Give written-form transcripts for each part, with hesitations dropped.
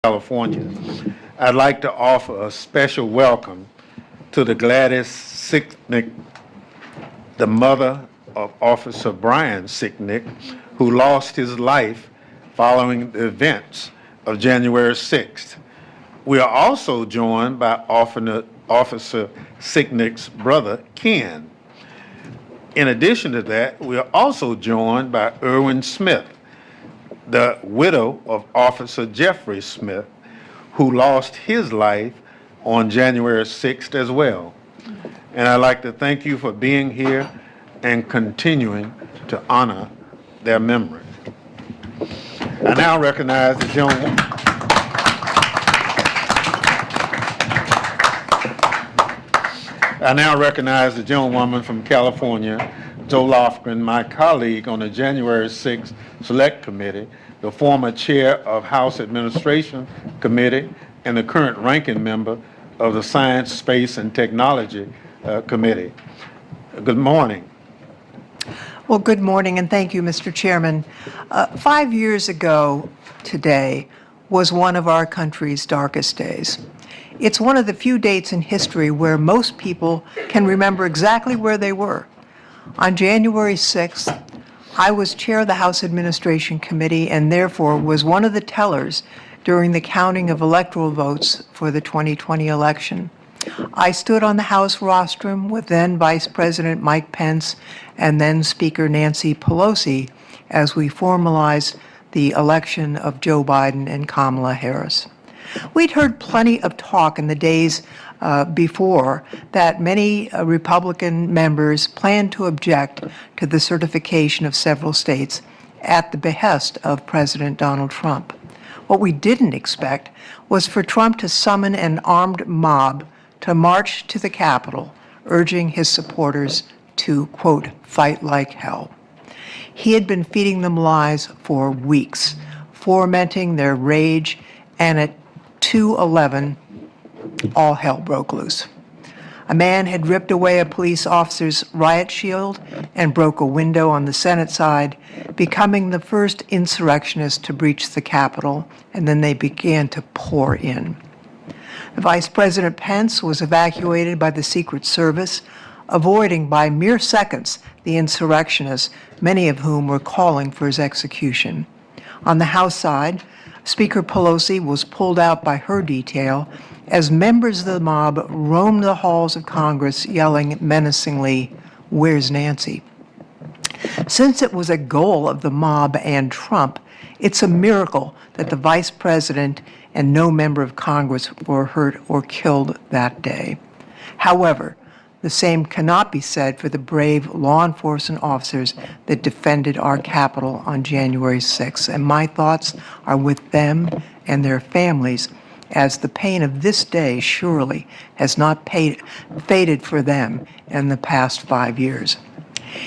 California. I'd like to offer a special welcome to the Gladys Sicknick, the mother of Officer Brian Sicknick, who lost his life following the events of January 6th. We are also joined by Officer Sicknick's brother, Ken. In addition to that, we are also joined by Irwin Smith, the widow of Officer Jeffrey Smith, who lost his life on January 6th as well. And I'd like to thank you for being here and continuing to honor their memory. I now recognize the gentlewoman. I now recognize the gentlewoman from California, Zoe Lofgren, my colleague on the January 6th Select Committee, the former chair of House Administration Committee, and the current ranking member of the Science, Space, and Technology Committee. Good morning. Well, good morning, and thank you, Mr. Chairman. 5 years ago today was one of our country's darkest days. It's one of the few dates in history where most people can remember exactly where they were. On January 6th, I was chair of the House Administration Committee and therefore was one of the tellers during the counting of electoral votes for the 2020 election. I stood on the House rostrum with then Vice President Mike Pence and then Speaker Nancy Pelosi as we formalized the election of Joe Biden and Kamala Harris. We'd heard plenty of talk in the days before that many Republican members planned to object to the certification of several states at the behest of President Donald Trump. What we didn't expect was for Trump to summon an armed mob to march to the Capitol, urging his supporters to, quote, fight like hell. He had been feeding them lies for weeks, fomenting their rage, and at 2:11, all hell broke loose. A man had ripped away a police officer's riot shield and broke a window on the Senate side, becoming the first insurrectionist to breach the Capitol, and then they began to pour in. Vice President Pence was evacuated by the Secret Service, avoiding by mere seconds the insurrectionists, many of whom were calling for his execution. On the House side, Speaker Pelosi was pulled out by her detail as members of the mob roamed the halls of Congress yelling menacingly, "Where's Nancy?" Since it was a goal of the mob and Trump, it's a miracle that the vice president and no member of Congress were hurt or killed that day. However, the same cannot be said for the brave law enforcement officers that defended our Capitol on January 6th, and my thoughts are with them and their families, as the pain of this day surely has not faded for them in the past 5 years.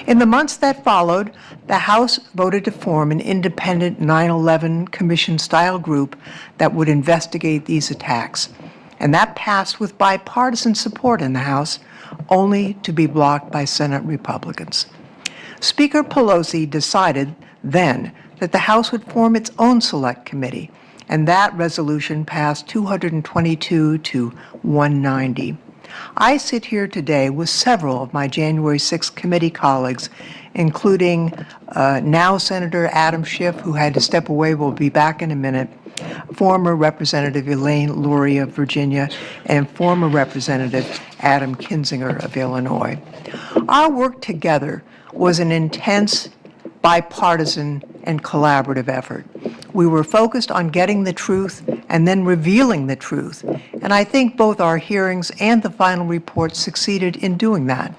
In the months that followed, the House voted to form an independent 9/11 Commission-style group that would investigate these attacks, and that passed with bipartisan support in the House, only to be blocked by Senate Republicans. Speaker Pelosi decided then that the House would form its own select committee, and that resolution passed 222 to 190. I sit here today with several of my January 6th committee colleagues, including now Senator Adam Schiff, who had to step away, will be back in a minute, former Representative Elaine Luria of Virginia, and former Representative Adam Kinzinger of Illinois. Our work together was an intense, bipartisan, and collaborative effort. We were focused on getting the truth and then revealing the truth, and I think both our hearings and the final report succeeded in doing that.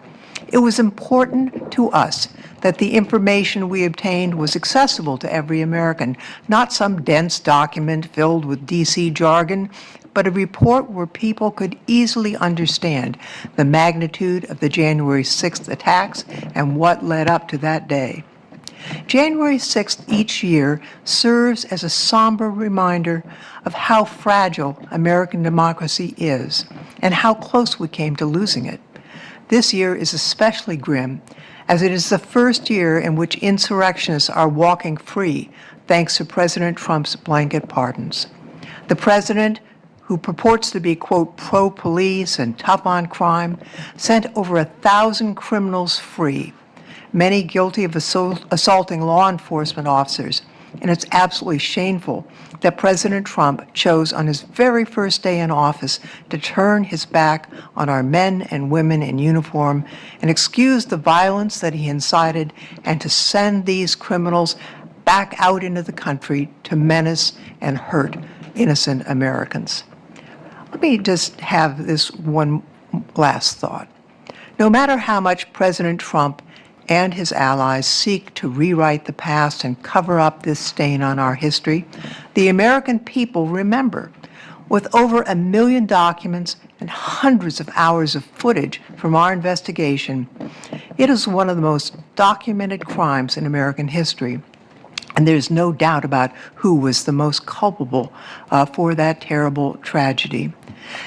It was important to us that the information we obtained was accessible to every American, not some dense document filled with D.C. jargon, but a report where people could easily understand the magnitude of the January 6th attacks and what led up to that day. January 6th each year serves as a somber reminder of how fragile American democracy is and how close we came to losing it. This year is especially grim, as it is the first year in which insurrectionists are walking free thanks to President Trump's blanket pardons. The president, who purports to be, quote, pro-police and tough on crime, sent over 1,000 criminals free, many guilty of assaulting law enforcement officers. And it's absolutely shameful that President Trump chose on his very first day in office to turn his back on our men and women in uniform and excuse the violence that he incited and to send these criminals back out into the country to menace and hurt innocent Americans. Let me just have this one last thought. No matter how much President Trump and his allies seek to rewrite the past and cover up this stain on our history, the American people remember. With over 1 million documents and hundreds of hours of footage from our investigation, it is one of the most documented crimes in American history. And there's no doubt about who was the most culpable for that terrible tragedy.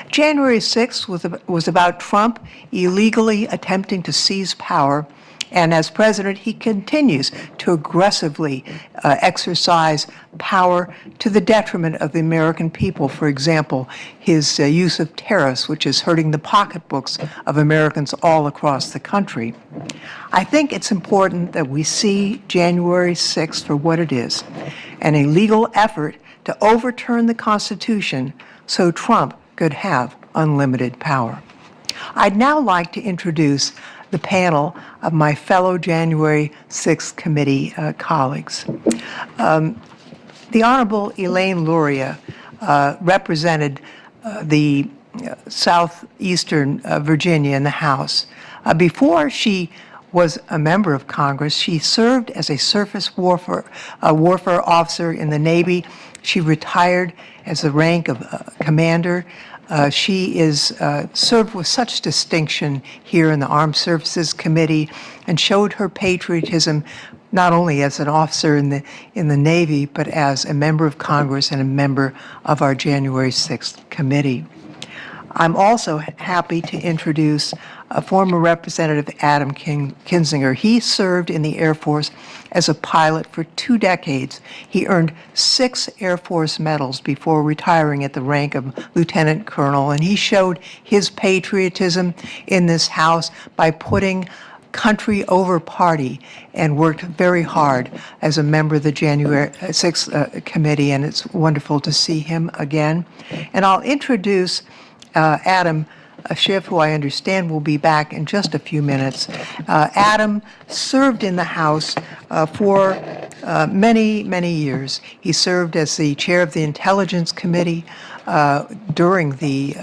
January 6th was about Trump illegally attempting to seize power. And as president, he continues to aggressively exercise power to the detriment of the American people. For example, his use of tariffs, which is hurting the pocketbooks of Americans all across the country. I think it's important that we see January 6th for what it is, an illegal effort to overturn the Constitution so Trump could have unlimited power. I'd now like to introduce the panel of my fellow January 6th committee colleagues. The Honorable Elaine Luria represented the southeastern Virginia in the House. Before she was a member of Congress, she served as a surface warfare officer in the Navy. She retired as the rank of commander. She is served with such distinction here in the Armed Services Committee and showed her patriotism not only as an officer in the Navy, but as a member of Congress and a member of our January 6th committee. I'm also happy to introduce former Representative Adam Kinzinger. He served in the Air Force as a pilot for 2 decades. He earned 6 Air Force medals before retiring at the rank of lieutenant colonel, and he showed his patriotism in this House by putting country over party and worked very hard as a member of the January 6th committee, and it's wonderful to see him again. And I'll introduce Adam Schiff, who I understand will be back in just a few minutes. Adam served in the House for many, many years. He served as the chair of the Intelligence Committee during the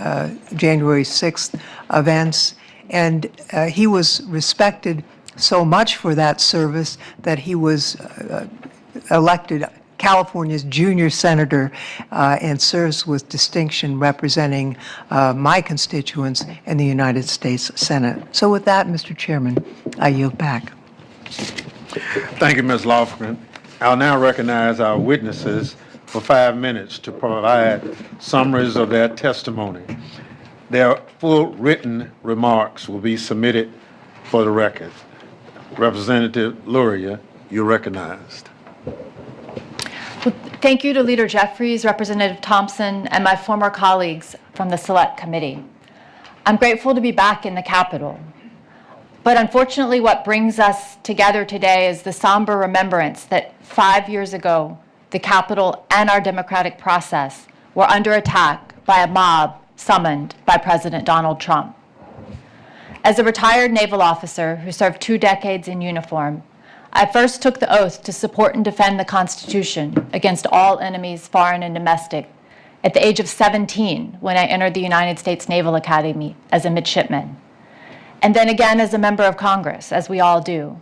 January 6th events, and he was respected so much for that service that he was elected California's junior senator and serves with distinction representing my constituents in the United States Senate. So with that, Mr. Chairman, I yield back. Thank you, Ms. Lofgren. I'll now recognize our witnesses for 5 minutes to provide summaries of their testimony. Their full written remarks will be submitted for the record. Representative Luria, you're recognized. Well, thank you to Leader Jeffries, Representative Thompson, and my former colleagues from the Select Committee. I'm grateful to be back in the Capitol. But unfortunately, what brings us together today is the somber remembrance that 5 years ago, the Capitol and our democratic process were under attack by a mob summoned by President Donald Trump. As a retired naval officer who served 2 decades in uniform, I first took the oath to support and defend the Constitution against all enemies, foreign and domestic, at the age of 17 when I entered the United States Naval Academy as a midshipman. And then again as a member of Congress, as we all do.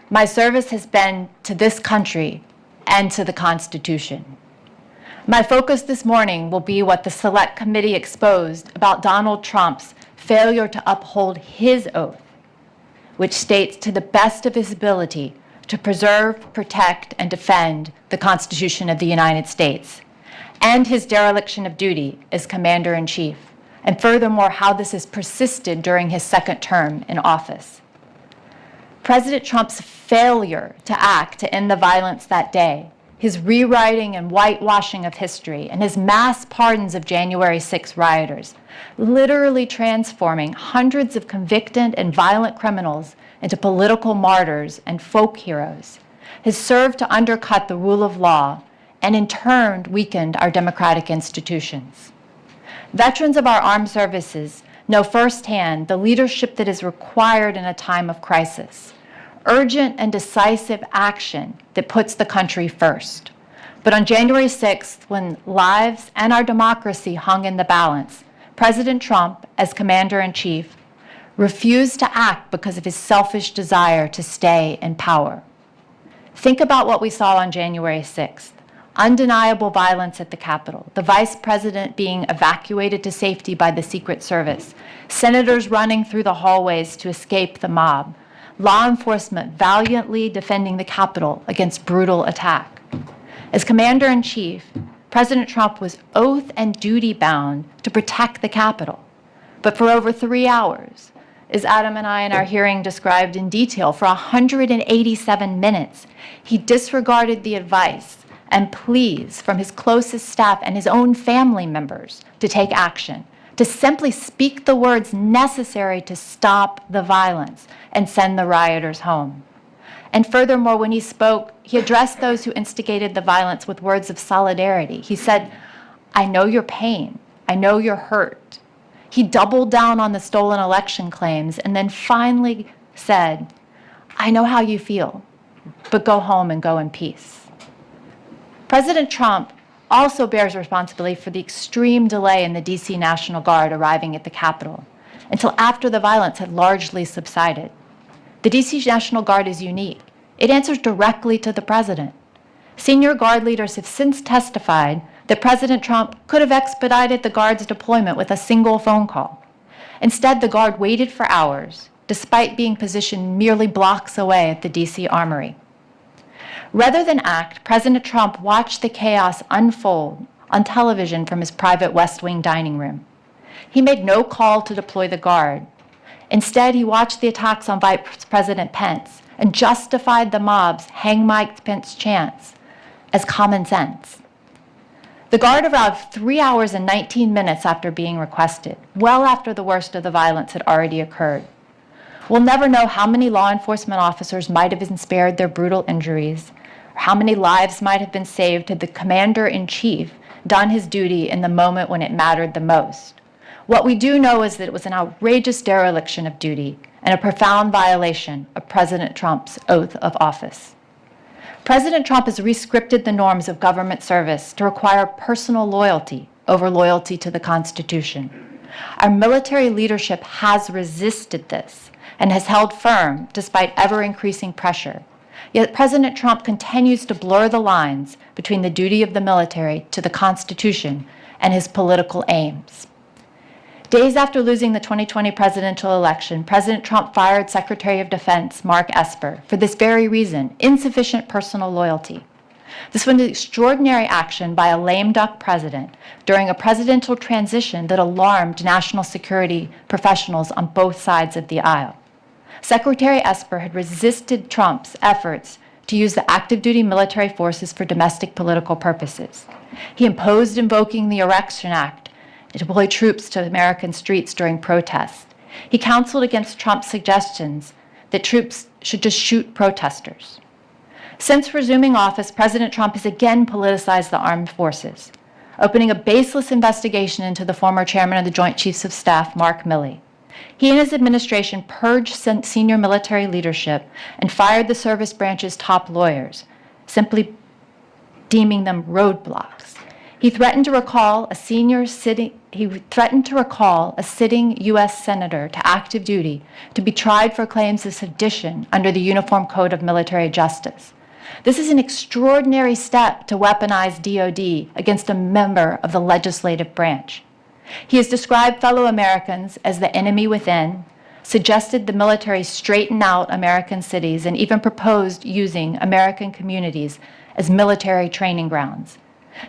My service has been to this country and to the Constitution. My focus this morning will be what the Select Committee exposed about Donald Trump's failure to uphold his oath, which states to the best of his ability to preserve, protect, and defend the Constitution of the United States, and his dereliction of duty as Commander-in-Chief, and furthermore, how this has persisted during his second term in office. President Trump's failure to act to end the violence that day, his rewriting and whitewashing of history, and his mass pardons of January 6 rioters, literally transforming hundreds of convicted and violent criminals into political martyrs and folk heroes, has served to undercut the rule of law and in turn weakened our democratic institutions. Veterans of our armed services know firsthand the leadership that is required in a time of crisis, urgent and decisive action that puts the country first. But on January 6th, when lives and our democracy hung in the balance, President Trump, as commander-in-chief, refused to act because of his selfish desire to stay in power. Think about what we saw on January 6th. Undeniable violence at the Capitol, the vice president being evacuated to safety by the Secret Service, senators running through the hallways to escape the mob, law enforcement valiantly defending the Capitol against brutal attack. As commander-in-chief, President Trump was oath and duty bound to protect the Capitol. But for over 3 hours, as Adam and I in our hearing described in detail, for 187 minutes, he disregarded the advice and pleas from his closest staff and his own family members to take action, to simply speak the words necessary to stop the violence and send the rioters home. And furthermore, when he spoke, he addressed those who instigated the violence with words of solidarity. He said, "I know your pain. I know your hurt." He doubled down on the stolen election claims and then finally said, "I know how you feel, but go home and go in peace." President Trump also bears responsibility for the extreme delay in the DC National Guard arriving at the Capitol until after the violence had largely subsided. The DC National Guard is unique. It answers directly to the president. Senior Guard leaders have since testified that President Trump could have expedited the Guard's deployment with a single phone call. Instead, the Guard waited for hours, despite being positioned merely blocks away at the DC Armory. Rather than act, President Trump watched the chaos unfold on television from his private West Wing dining room. He made no call to deploy the Guard. Instead, he watched the attacks on Vice President Pence and justified the mob's "Hang Mike Pence" chants as common sense. The Guard arrived 3 hours and 19 minutes after being requested, well after the worst of the violence had already occurred. We'll never know how many law enforcement officers might have been spared their brutal injuries, or how many lives might have been saved had the commander-in-chief done his duty in the moment when it mattered the most. What we do know is that it was an outrageous dereliction of duty and a profound violation of President Trump's oath of office. President Trump has rescripted the norms of government service to require personal loyalty over loyalty to the Constitution. Our military leadership has resisted this and has held firm despite ever-increasing pressure. Yet President Trump continues to blur the lines between the duty of the military to the Constitution and his political aims. Days after losing the 2020 presidential election, President Trump fired Secretary of Defense Mark Esper for this very reason: insufficient personal loyalty. This was an extraordinary action by a lame duck president during a presidential transition that alarmed national security professionals on both sides of the aisle. Secretary Esper had resisted Trump's efforts to use the active duty military forces for domestic political purposes. He imposed invoking the Insurrection Act to deploy troops to American streets during protests. He counseled against Trump's suggestions that troops should just shoot protesters. Since resuming office, President Trump has again politicized the armed forces, opening a baseless investigation into the former chairman of the Joint Chiefs of Staff, Mark Milley. He and his administration purged senior military leadership and fired the service branch's top lawyers, simply deeming them roadblocks. He threatened to recall a sitting U.S. senator to active duty to be tried for claims of sedition under the Uniform Code of Military Justice. This is an extraordinary step to weaponize DOD against a member of the legislative branch. He has described fellow Americans as the enemy within, suggested the military straighten out American cities, and even proposed using American communities as military training grounds.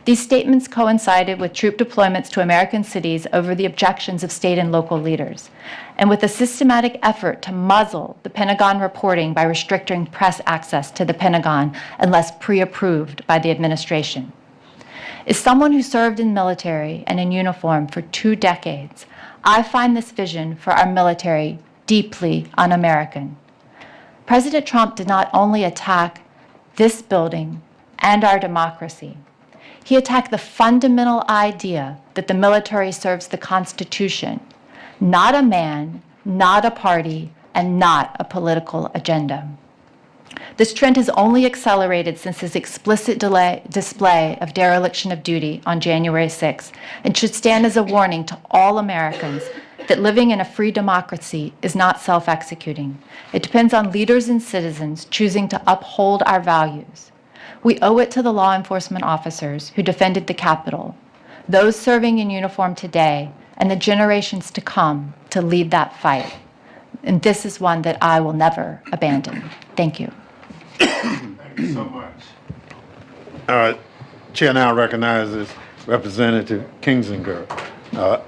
These statements coincided with troop deployments to American cities over the objections of state and local leaders, and with a systematic effort to muzzle the Pentagon reporting by restricting press access to the Pentagon unless pre-approved by the administration. As someone who served in the military and in uniform for 2 decades, I find this vision for our military deeply un-American. President Trump did not only attack this building and our democracy, he attacked the fundamental idea that the military serves the Constitution, not a man, not a party, and not a political agenda. This trend has only accelerated since his explicit display of dereliction of duty on January 6th, and should stand as a warning to all Americans that living in a free democracy is not self-executing. It depends on leaders and citizens choosing to uphold our values. We owe it to the law enforcement officers who defended the Capitol, those serving in uniform today, and the generations to come to lead that fight. And this is one that I will never abandon. Thank you. Thank you so much. Chair now recognizes Representative Kinzinger.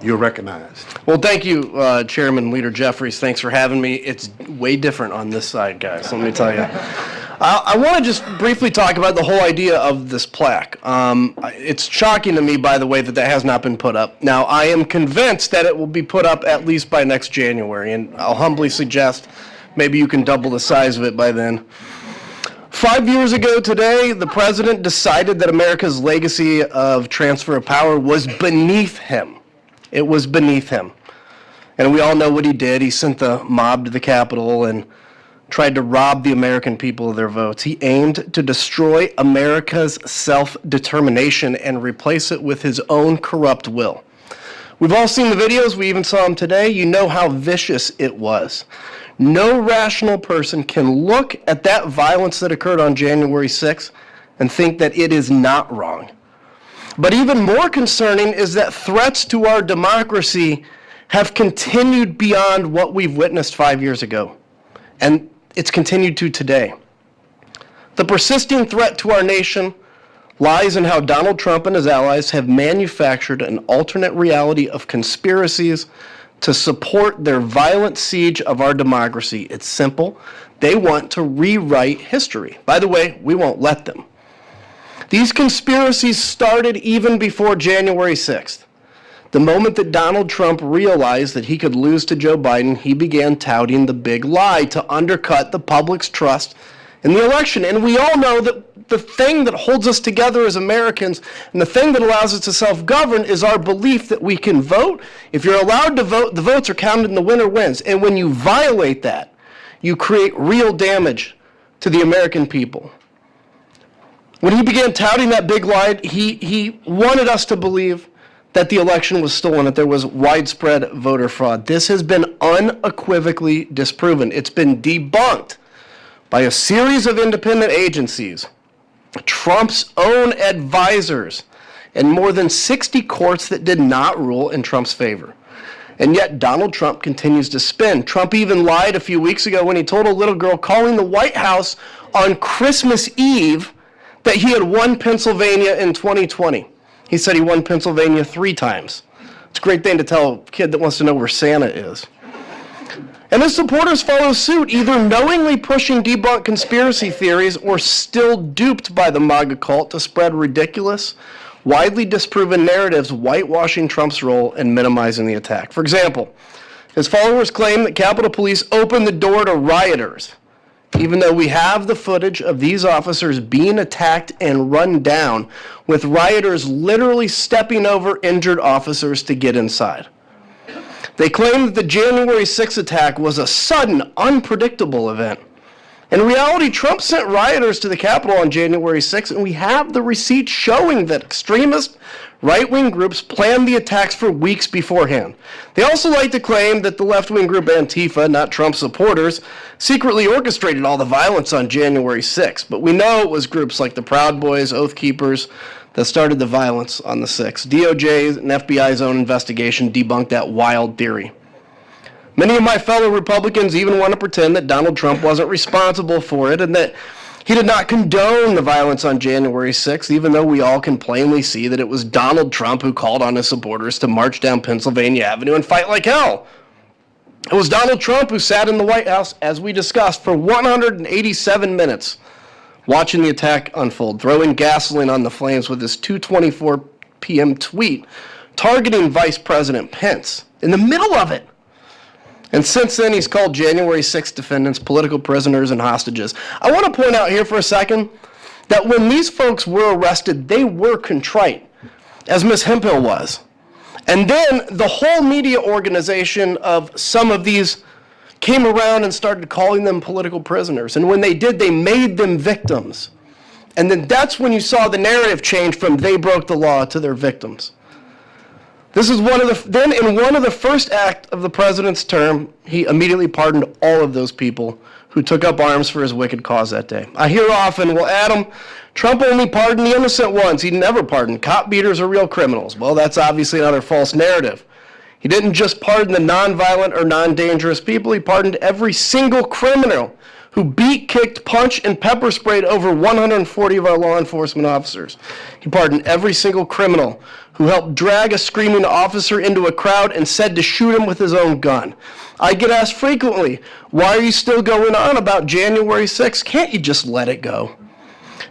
You're recognized. Well, thank you, Chairman Leader Jeffries. Thanks for having me. It's way different on this side, guys, let me tell you. I want to just briefly talk about the whole idea of this plaque. It's shocking to me, by the way, that has not been put up. Now, I am convinced that it will be put up at least by next January, and I'll humbly suggest maybe you can double the size of it by then. 5 years ago today, the president decided that America's legacy of transfer of power was beneath him. It was beneath him. And we all know what he did. He sent the mob to the Capitol and tried to rob the American people of their votes. He aimed to destroy America's self-determination and replace it with his own corrupt will. We've all seen the videos. We even saw them today. You know how vicious it was. No rational person can look at that violence that occurred on January 6th and think that it is not wrong. But even more concerning is that threats to our democracy have continued beyond what we've witnessed 5 years ago. And it's continued to today. The persisting threat to our nation lies in how Donald Trump and his allies have manufactured an alternate reality of conspiracies to support their violent siege of our democracy. It's simple. They want to rewrite history. By the way, we won't let them. These conspiracies started even before January 6th. The moment that Donald Trump realized that he could lose to Joe Biden, he began touting the big lie to undercut the public's trust in the election. And we all know that the thing that holds us together as Americans and the thing that allows us to self-govern is our belief that we can vote. If you're allowed to vote, the votes are counted and the winner wins. And when you violate that, you create real damage to the American people. When he began touting that big lie, he wanted us to believe that the election was stolen, that there was widespread voter fraud. This has been unequivocally disproven. It's been debunked by a series of independent agencies, Trump's own advisors, and more than 60 courts that did not rule in Trump's favor. And yet Donald Trump continues to spin. Trump even lied a few weeks ago when he told a little girl calling the White House on Christmas Eve that he had won Pennsylvania in 2020. He said he won Pennsylvania 3 times. It's a great thing to tell a kid that wants to know where Santa is. And his supporters follow suit, either knowingly pushing debunked conspiracy theories or still duped by the MAGA cult to spread ridiculous, widely disproven narratives whitewashing Trump's role and minimizing the attack. For example, his followers claim that Capitol Police opened the door to rioters, even though we have the footage of these officers being attacked and run down, with rioters literally stepping over injured officers to get inside. They claim that the January 6th attack was a sudden, unpredictable event. In reality, Trump sent rioters to the Capitol on January 6th, and we have the receipts showing that extremist right-wing groups planned the attacks for weeks beforehand. They also like to claim that the left-wing group Antifa, not Trump supporters, secretly orchestrated all the violence on January 6th. But we know it was groups like the Proud Boys, Oath Keepers, that started the violence on the 6th. DOJ's and FBI's own investigation debunked that wild theory. Many of my fellow Republicans even want to pretend that Donald Trump wasn't responsible for it and that He did not condone the violence on January 6th, even though we all can plainly see that it was Donald Trump who called on his supporters to march down Pennsylvania Avenue and fight like hell. It was Donald Trump who sat in the White House, as we discussed, for 187 minutes, watching the attack unfold, throwing gasoline on the flames with his 2:24 p.m. tweet, targeting Vice President Pence in the middle of it. And since then, he's called January 6th defendants political prisoners and hostages. I want to point out here for a second that when these folks were arrested, they were contrite, as Ms. Hemphill was. And then the whole media organization of some of these came around and started calling them political prisoners. And when they did, they made them victims. And then that's when you saw the narrative change from they broke the law to they're victims. This is then in one of the first acts of the president's term, he immediately pardoned all of those people who took up arms for his wicked cause that day. I hear often, well, Adam, Trump only pardoned the innocent ones. He never pardoned. Cop beaters are real criminals. Well, that's obviously another false narrative. He didn't just pardon the nonviolent or non-dangerous people. He pardoned every single criminal who beat, kicked, punched, and pepper sprayed over 140 of our law enforcement officers. He pardoned every single criminal who helped drag a screaming officer into a crowd and said to shoot him with his own gun. I get asked frequently, why are you still going on about January 6th? Can't you just let it go?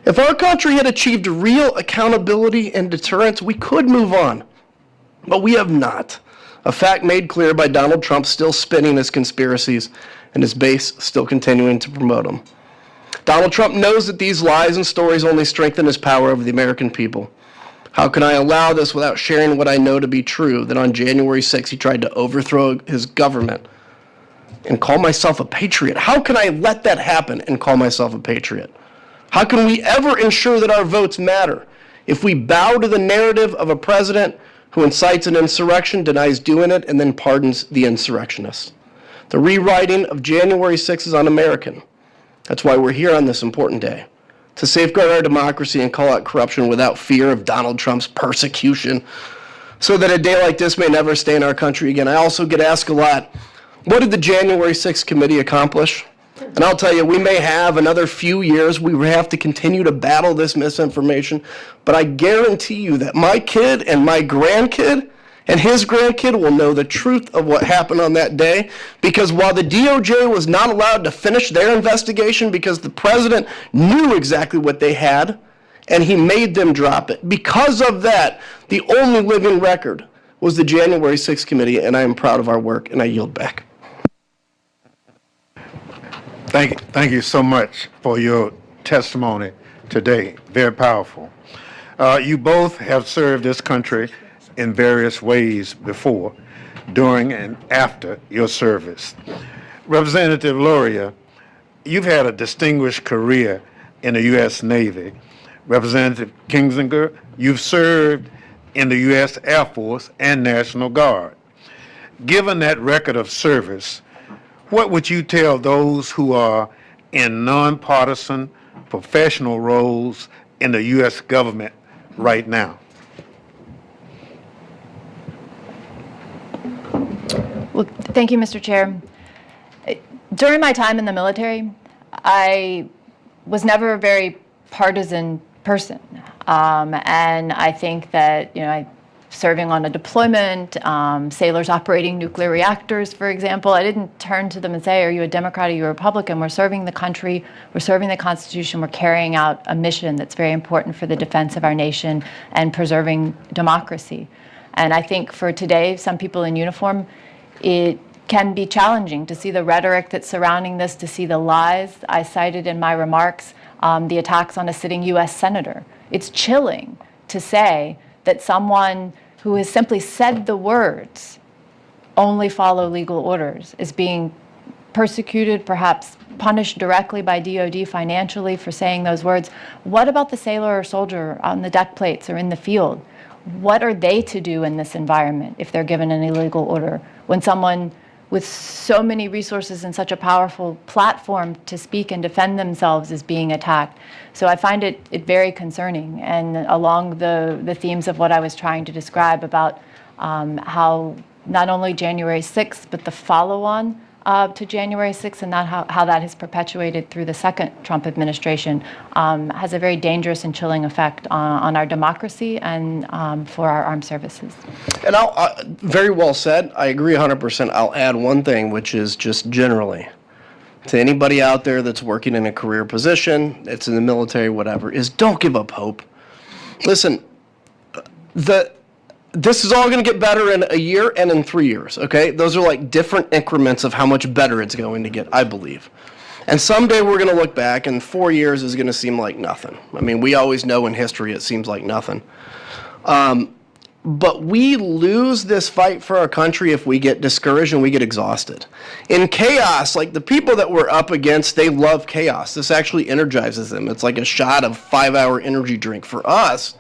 If our country had achieved real accountability and deterrence, we could move on. But we have not. A fact made clear by Donald Trump still spinning his conspiracies and his base still continuing to promote them. Donald Trump knows that these lies and stories only strengthen his power over the American people. How can I allow this without sharing what I know to be true, that on January 6th he tried to overthrow his government and call myself a patriot? How can I let that happen and call myself a patriot? How can we ever ensure that our votes matter if we bow to the narrative of a president who incites an insurrection, denies doing it, and then pardons the insurrectionists? The rewriting of January 6th is un-American. That's why we're here on this important day, to safeguard our democracy and call out corruption without fear of Donald Trump's persecution, so that a day like this may never stay in our country again. I also get asked a lot, what did the January 6th committee accomplish? And I'll tell you, we may have another few years. We have to continue to battle this misinformation. But I guarantee you that my kid and my grandkid and his grandkid will know the truth of what happened on that day. Because while the DOJ was not allowed to finish their investigation because the president knew exactly what they had, and he made them drop it. Because of that, the only living record was the January 6th committee, and I am proud of our work, and I yield back. Thank you so much for your testimony today. Very powerful. You both have served this country in various ways before, during, and after your service. Representative Luria, you've had a distinguished career in the U.S. Navy. Representative Kinzinger, you've served in the U.S. Air Force and National Guard. Given that record of service, what would you tell those who are in nonpartisan professional roles in the U.S. government right now? Well, thank you, Mr. Chair. During my time in the military, I was never a very partisan person. And I think that, serving on a deployment, sailors operating nuclear reactors, for example, I didn't turn to them and say, are you a Democrat, are you a Republican? We're serving the country, we're serving the Constitution, we're carrying out a mission that's very important for the defense of our nation and preserving democracy. And I think for today, some people in uniform, it can be challenging to see the rhetoric that's surrounding this, to see the lies I cited in my remarks, the attacks on a sitting U.S. senator. It's chilling to say that someone who has simply said the words, only follow legal orders, is being persecuted, perhaps punished directly by DOD financially for saying those words. What about the sailor or soldier on the deck plates or in the field? What are they to do in this environment if they're given an illegal order? When someone with so many resources and such a powerful platform to speak and defend themselves is being attacked. So I find it very concerning, and along the themes of what I was trying to describe about how not only January 6th, but the follow-on to January 6th, and that how that has perpetuated through the second Trump administration has a very dangerous and chilling effect on our democracy and for our armed services. And very well said. I agree 100%. I'll add one thing, which is just generally to anybody out there that's working in a career position, it's in the military, whatever, is don't give up hope. Listen, this is all going to get better in a year and in 3 years, okay? Those are like different increments of how much better it's going to get, I believe. And someday we're going to look back and 4 years is going to seem like nothing. I mean, we always know in history it seems like nothing. But we lose this fight for our country if we get discouraged and we get exhausted. In chaos, like the people that we're up against, they love chaos. This actually energizes them. It's like a shot of 5-hour energy drink. For us,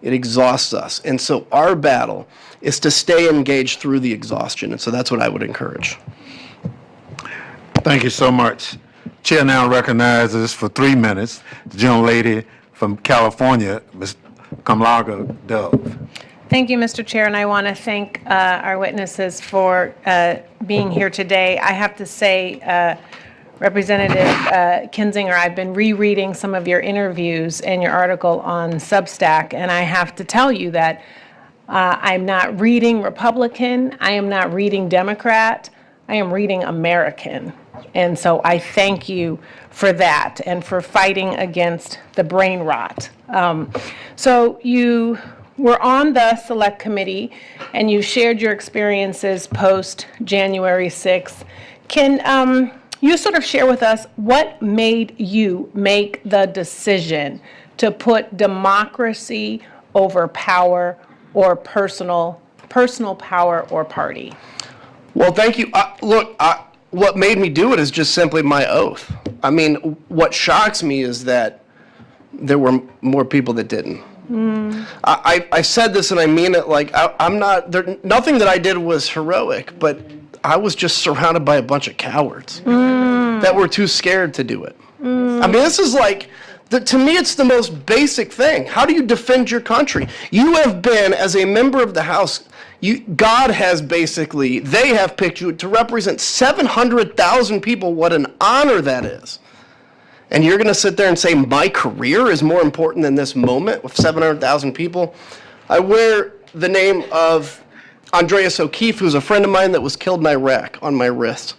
it exhausts us. And so our battle is to stay engaged through the exhaustion. And so that's what I would encourage. Thank you so much. Chair now recognizes for 3 minutes the gentlelady from California, Ms. Kamlaga Dove. Thank you, Mr. Chair, and I want to thank our witnesses for being here today. I have to say, Representative Kinzinger, I've been rereading some of your interviews and your article on Substack, and I have to tell you that I'm not reading Republican, I am not reading Democrat, I am reading American. And so I thank you for that and for fighting against the brain rot. So you were on the Select Committee and you shared your experiences post January 6th. Can you sort of share with us what made you make the decision to put democracy over power or personal power or party? Well, thank you. What made me do it is just simply my oath. I mean, what shocks me is that there were more people that didn't. I said this and I mean it, like I'm not there. Nothing that I did was heroic, but I was just surrounded by a bunch of cowards that were too scared to do it. I mean, this is like, to me, it's the most basic thing. How do you defend your country? You have been, as a member of the House, God has basically, they have picked you to represent 700,000 people. What an honor that is. And you're going to sit there and say, my career is more important than this moment with 700,000 people? I wear the name of Andreas O'Keefe, who's a friend of mine that was killed in Iraq, on my wrist.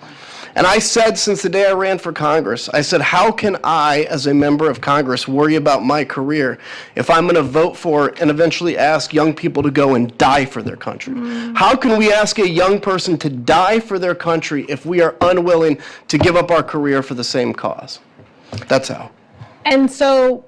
And I said since the day I ran for Congress, I said, how can I, as a member of Congress, worry about my career if I'm going to vote for and eventually ask young people to go and die for their country? How can we ask a young person to die for their country if we are unwilling to give up our career for the same cause? That's how. And so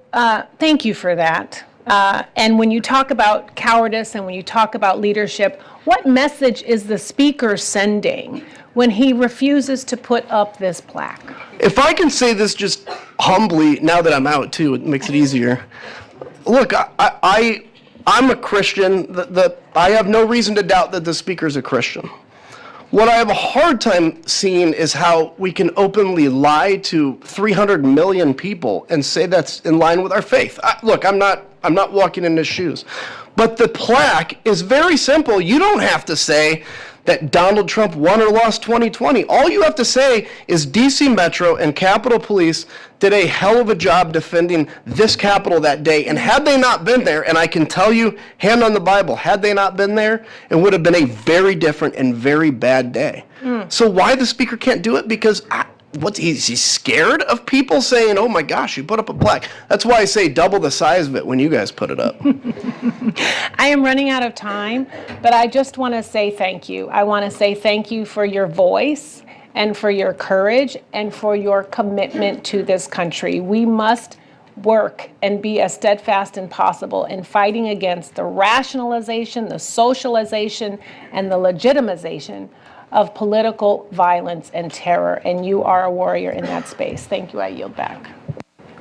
thank you for that. And when you talk about cowardice and when you talk about leadership, what message is the Speaker sending when he refuses to put up this plaque? If I can say this just humbly, now that I'm out too, it makes it easier. Look, I'm a Christian. I have no reason to doubt that the Speaker's a Christian. What I have a hard time seeing is how we can openly lie to 300 million people and say that's in line with our faith. Look, I'm not walking in his shoes. But the plaque is very simple. You don't have to say that Donald Trump won or lost 2020. All you have to say is DC Metro and Capitol Police did a hell of a job defending this Capitol that day. And had they not been there, and I can tell you, hand on the Bible, had they not been there, it would have been a very different and very bad day. So why the Speaker can't do it? Because is he scared of people saying, oh my gosh, you put up a plaque? That's why I say double the size of it when you guys put it up. I am running out of time, but I just want to say thank you. I want to say thank you for your voice and for your courage and for your commitment to this country. We must work and be as steadfast as possible in fighting against the rationalization, the socialization, and the legitimization of political violence and terror, and you are a warrior in that space. Thank you. I yield back.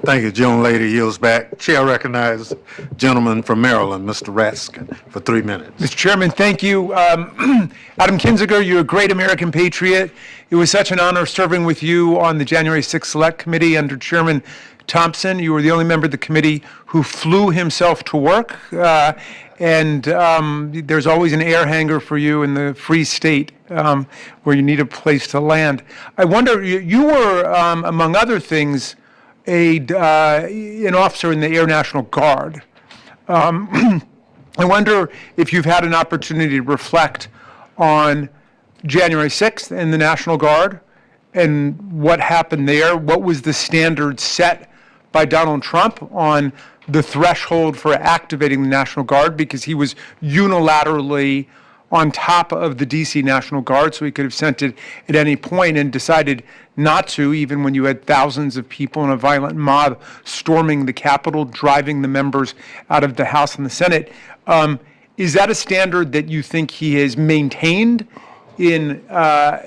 Thank you. Gentlelady yields back. Chair recognizes gentleman from Maryland, Mr. Raskin, for 3 minutes. Mr. Chairman, thank you. Adam Kinzinger, you're a great American patriot. It was such an honor serving with you on the January 6th Select Committee under Chairman Thompson. You were the only member of the committee who flew himself to work. And there's always an air hangar for you in the Free State where you need a place to land. I wonder, you were, among other things, an officer in the Air National Guard. I wonder if you've had an opportunity to reflect on January 6th and the National Guard and what happened there. What was the standard set by Donald Trump on the threshold for activating the National Guard, because he was unilaterally on top of the DC National Guard, so he could have sent it at any point and decided not to, even when you had thousands of people in a violent mob storming the Capitol, driving the members out of the House and the Senate. Is that a standard that you think he has maintained in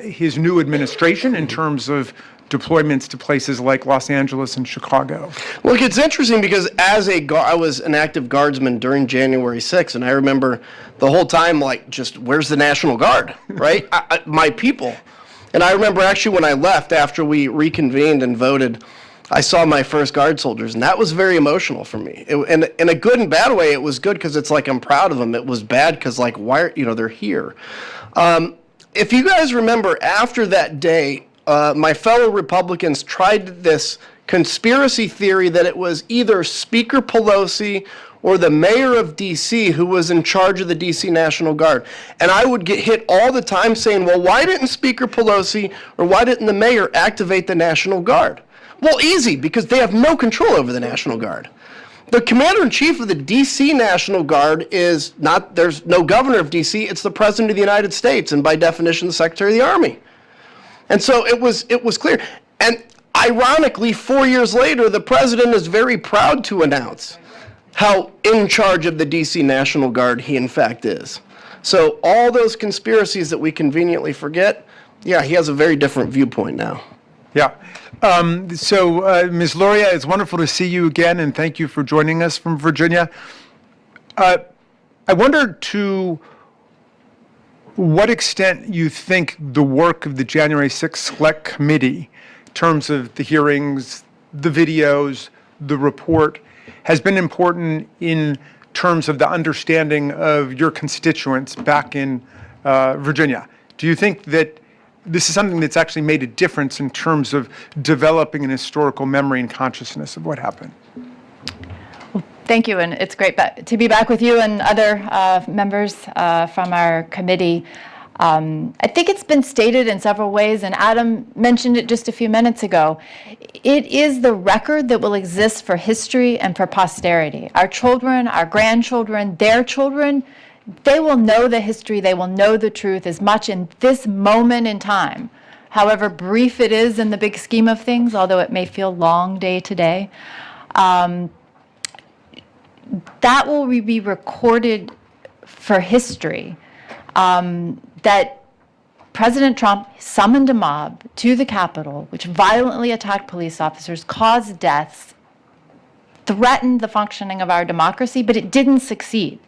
his new administration in terms of deployments to places like Los Angeles and Chicago? Look, it's interesting because I was an active guardsman during January 6th, and I remember the whole time, like, just where's the National Guard, right? My people. And I remember actually when I left after we reconvened and voted, I saw my first Guard soldiers, and that was very emotional for me. And in a good and bad way, it was good because it's like I'm proud of them. It was bad because, like, why, they're here. If you guys remember, after that day, my fellow Republicans tried this conspiracy theory that it was either Speaker Pelosi or the mayor of D.C. who was in charge of the D.C. National Guard. And I would get hit all the time saying, well, why didn't Speaker Pelosi or why didn't the mayor activate the National Guard? Well, easy, because they have no control over the National Guard. The commander-in-chief of the D.C. National Guard is not, there's no governor of D.C., it's the President of the United States, and by definition, the Secretary of the Army. And so it was clear. And ironically, 4 years later, the president is very proud to announce how in charge of the D.C. National Guard he in fact is. So all those conspiracies that we conveniently forget, yeah, he has a very different viewpoint now. Yeah. Ms. Luria, it's wonderful to see you again, and thank you for joining us from Virginia. I wonder to what extent you think the work of the January 6th Select Committee, in terms of the hearings, the videos, the report, has been important in terms of the understanding of your constituents back in Virginia. Do you think that this is something that's actually made a difference in terms of developing an historical memory and consciousness of what happened? Well, thank you, and it's great to be back with you and other members from our committee. I think it's been stated in several ways, and Adam mentioned it just a few minutes ago. It is the record that will exist for history and for posterity. Our children, our grandchildren, their children, they will know the history, they will know the truth as much in this moment in time, however brief it is in the big scheme of things, although it may feel long day to day. That will be recorded for history, that President Trump summoned a mob to the Capitol, which violently attacked police officers, caused deaths, threatened the functioning of our democracy, but it didn't succeed.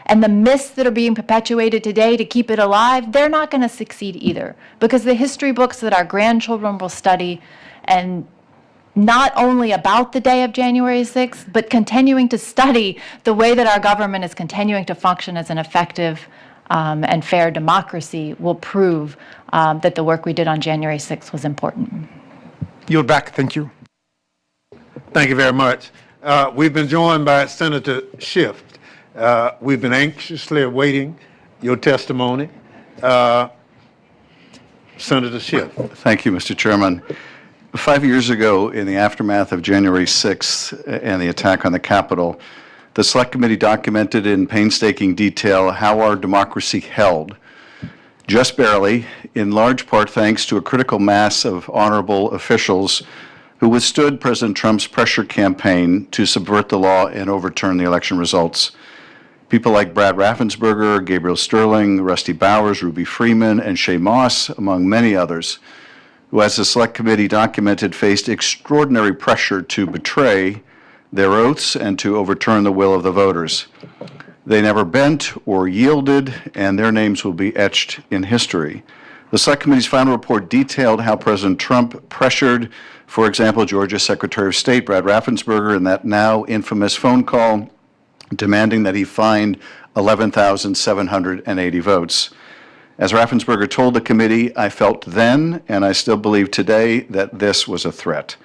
And the myths that are being perpetuated today to keep it alive, they're not going to succeed either, because the history books that our grandchildren will study, and not only about the day of January 6th, but continuing to study the way that our government is continuing to function as an effective and fair democracy, will prove that the work we did on January 6th was important. Yield back. Thank you. Thank you very much. We've been joined by Senator Schiff. We've been anxiously awaiting your testimony. Senator Schiff. Thank you, Mr. Chairman. 5 years ago, in the aftermath of January 6th and the attack on the Capitol, the Select Committee documented in painstaking detail how our democracy held, just barely, in large part thanks to a critical mass of honorable officials who withstood President Trump's pressure campaign to subvert the law and overturn the election results. People like Brad Raffensperger, Gabriel Sterling, Rusty Bowers, Ruby Freeman, and Shay Moss, among many others, who, as the Select Committee documented, faced extraordinary pressure to betray their oaths and to overturn the will of the voters. They never bent or yielded, and their names will be etched in history. The Select Committee's final report detailed how President Trump pressured, for example, Georgia Secretary of State Brad Raffensperger in that now infamous phone call demanding that he find 11,780 votes. As Raffensperger told the committee, I felt then, and I still believe today, that this was a threat.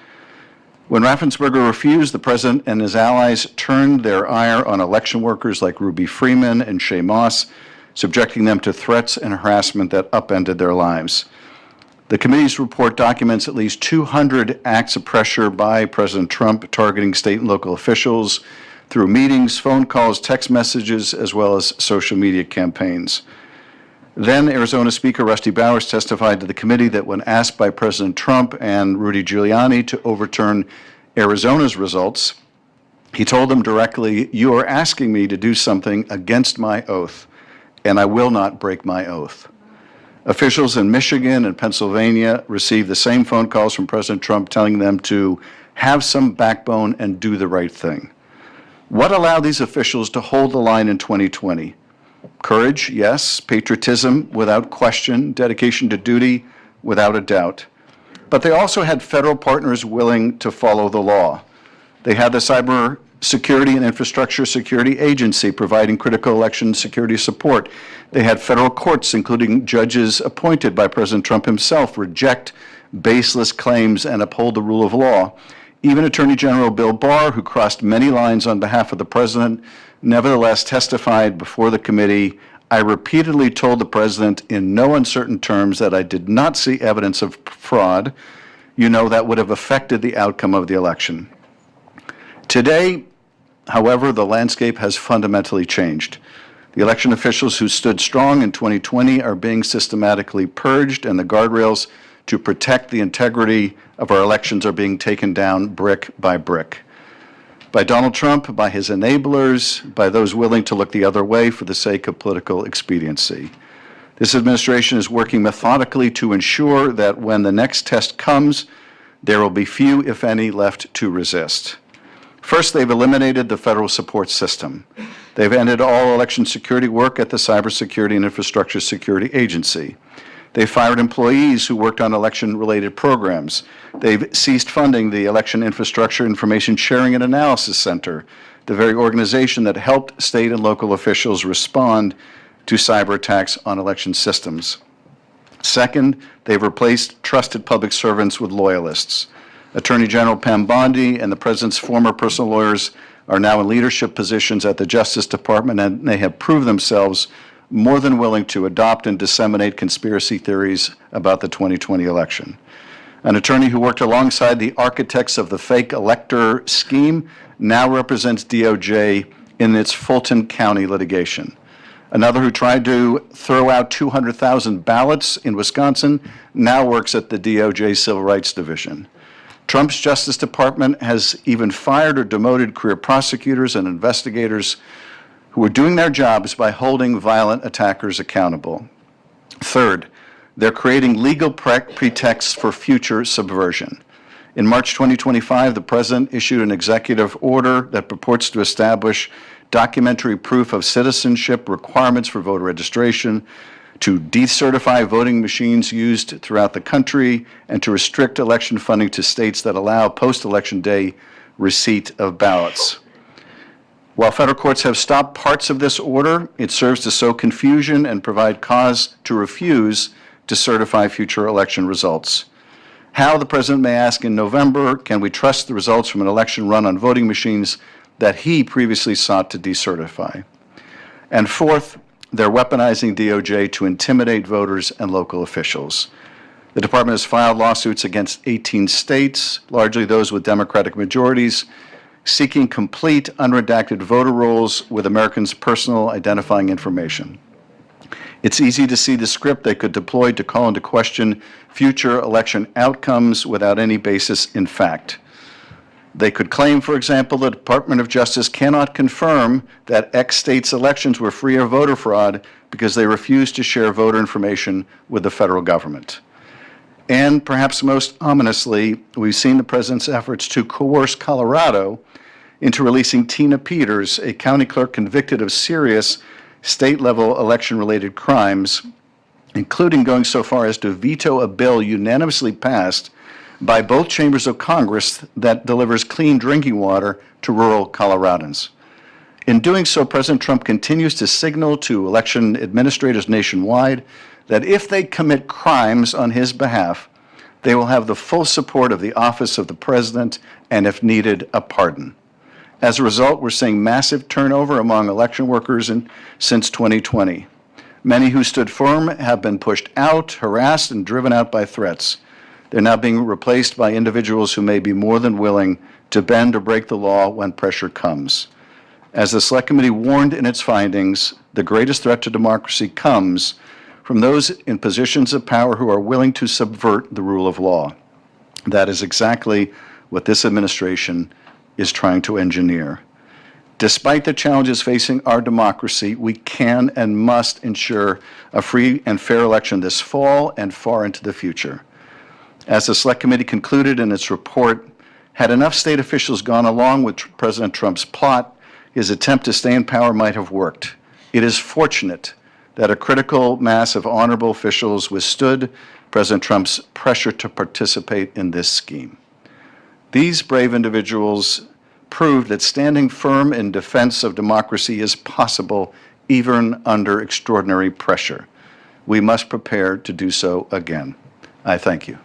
When Raffensperger refused, the president and his allies turned their ire on election workers like Ruby Freeman and Shay Moss, subjecting them to threats and harassment that upended their lives. The committee's report documents at least 200 acts of pressure by President Trump targeting state and local officials through meetings, phone calls, text messages, as well as social media campaigns. Then Arizona Speaker Rusty Bowers testified to the committee that when asked by President Trump and Rudy Giuliani to overturn Arizona's results, he told them directly, "You are asking me to do something against my oath, and I will not break my oath." Officials in Michigan and Pennsylvania received the same phone calls from President Trump telling them to have some backbone and do the right thing. What allowed these officials to hold the line in 2020? Courage, yes. Patriotism, without question. Dedication to duty, without a doubt. But they also had federal partners willing to follow the law. They had the Cyber Security and Infrastructure Security Agency providing critical election security support. They had federal courts, including judges appointed by President Trump himself, reject baseless claims and uphold the rule of law. Even Attorney General Bill Barr, who crossed many lines on behalf of the president, nevertheless testified before the committee, "I repeatedly told the president in no uncertain terms that I did not see evidence of fraud, that would have affected the outcome of the election." Today, however, the landscape has fundamentally changed. The election officials who stood strong in 2020 are being systematically purged, and the guardrails to protect the integrity of our elections are being taken down brick by brick. By Donald Trump, by his enablers, by those willing to look the other way for the sake of political expediency. This administration is working methodically to ensure that when the next test comes, there will be few, if any, left to resist. First, they've eliminated the federal support system. They've ended all election security work at the Cybersecurity and Infrastructure Security Agency. They fired employees who worked on election-related programs. They've ceased funding the Election Infrastructure Information Sharing and Analysis Center, the very organization that helped state and local officials respond to cyber attacks on election systems. Second, they've replaced trusted public servants with loyalists. Attorney General Pam Bondi and the president's former personal lawyers are now in leadership positions at the Justice Department, and they have proved themselves more than willing to adopt and disseminate conspiracy theories about the 2020 election. An attorney who worked alongside the architects of the fake elector scheme now represents DOJ in its Fulton County litigation. Another who tried to throw out 200,000 ballots in Wisconsin now works at the DOJ Civil Rights Division. Trump's Justice Department has even fired or demoted career prosecutors and investigators who are doing their jobs by holding violent attackers accountable. Third, they're creating legal pretexts for future subversion. In March 2025, the president issued an executive order that purports to establish documentary proof of citizenship requirements for voter registration, to decertify voting machines used throughout the country, and to restrict election funding to states that allow post-election day receipt of ballots. While federal courts have stopped parts of this order, it serves to sow confusion and provide cause to refuse to certify future election results. How, the president may ask in November, can we trust the results from an election run on voting machines that he previously sought to decertify? And fourth, they're weaponizing DOJ to intimidate voters and local officials. The department has filed lawsuits against 18 states, largely those with Democratic majorities, seeking complete unredacted voter rolls with Americans' personal identifying information. It's easy to see the script they could deploy to call into question future election outcomes without any basis in fact. They could claim, for example, the Department of Justice cannot confirm that X state's elections were free of voter fraud because they refused to share voter information with the federal government. And perhaps most ominously, we've seen the president's efforts to coerce Colorado into releasing Tina Peters, a county clerk convicted of serious state-level election-related crimes, including going so far as to veto a bill unanimously passed by both chambers of Congress that delivers clean drinking water to rural Coloradans. In doing so, President Trump continues to signal to election administrators nationwide that if they commit crimes on his behalf, they will have the full support of the office of the president and, if needed, a pardon. As a result, we're seeing massive turnover among election workers since 2020. Many who stood firm have been pushed out, harassed, and driven out by threats. They're now being replaced by individuals who may be more than willing to bend or break the law when pressure comes. As the Select Committee warned in its findings, the greatest threat to democracy comes from those in positions of power who are willing to subvert the rule of law. That is exactly what this administration is trying to engineer. Despite the challenges facing our democracy, we can and must ensure a free and fair election this fall and far into the future. As the Select Committee concluded in its report, had enough state officials gone along with President Trump's plot, his attempt to stay in power might have worked. It is fortunate that a critical mass of honorable officials withstood President Trump's pressure to participate in this scheme. These brave individuals proved that standing firm in defense of democracy is possible even under extraordinary pressure. We must prepare to do so again. I thank you.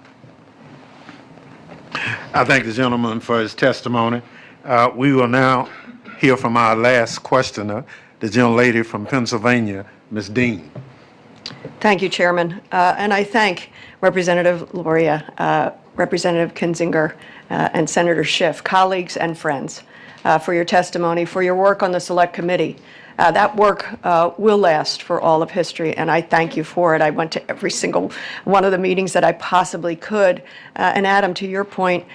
I thank the gentleman for his testimony. We will now hear from our last questioner, the gentlelady from Pennsylvania, Ms. Dean. Thank you, Chairman. And I thank Representative Luria, Representative Kinzinger, and Senator Schiff, colleagues and friends, for your testimony, for your work on the Select Committee. That work will last for all of history, and I thank you for it. I went to every single one of the meetings that I possibly could. And Adam, to your point,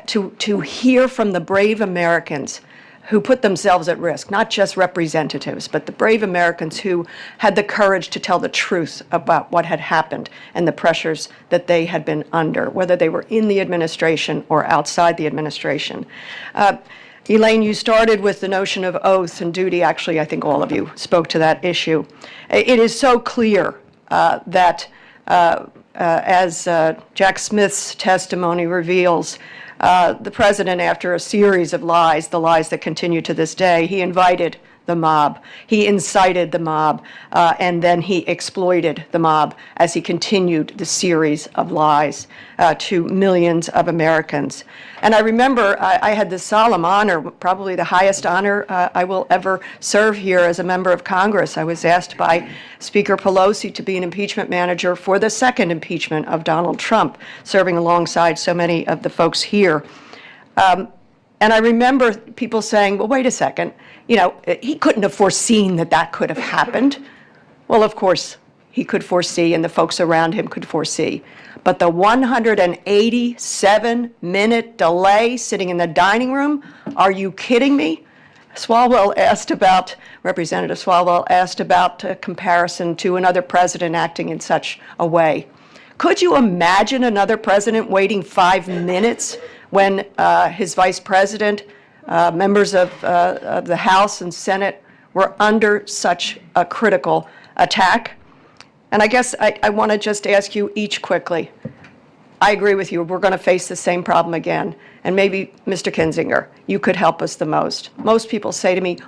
to hear from the brave Americans who put themselves at risk, not just representatives, but the brave Americans who had the courage to tell the truth about what had happened and the pressures that they had been under, whether they were in the administration or outside the administration. Elaine, you started with the notion of oath and duty. Actually, I think all of you spoke to that issue. It is so clear that, as Jack Smith's testimony reveals, the president, after a series of lies, the lies that continue to this day, he invited the mob, he incited the mob, and then he exploited the mob as he continued the series of lies to millions of Americans. And I remember I had the solemn honor, probably the highest honor I will ever serve here as a member of Congress. I was asked by Speaker Pelosi to be an impeachment manager for the second impeachment of Donald Trump, serving alongside so many of the folks here. And I remember people saying, well, wait a second, you know, he couldn't have foreseen that that could have happened. Well, of course, he could foresee, and the folks around him could foresee. But the 187-minute delay sitting in the dining room, are you kidding me? Representative Swalwell asked about a comparison to another president acting in such a way. Could you imagine another president waiting 5 minutes when his vice president, members of the House and Senate were under such a critical attack? And I guess I want to just ask you each quickly. I agree with you. We're going to face the same problem again. And maybe, Mr. Kinzinger, you could help us the most. Most people say to me,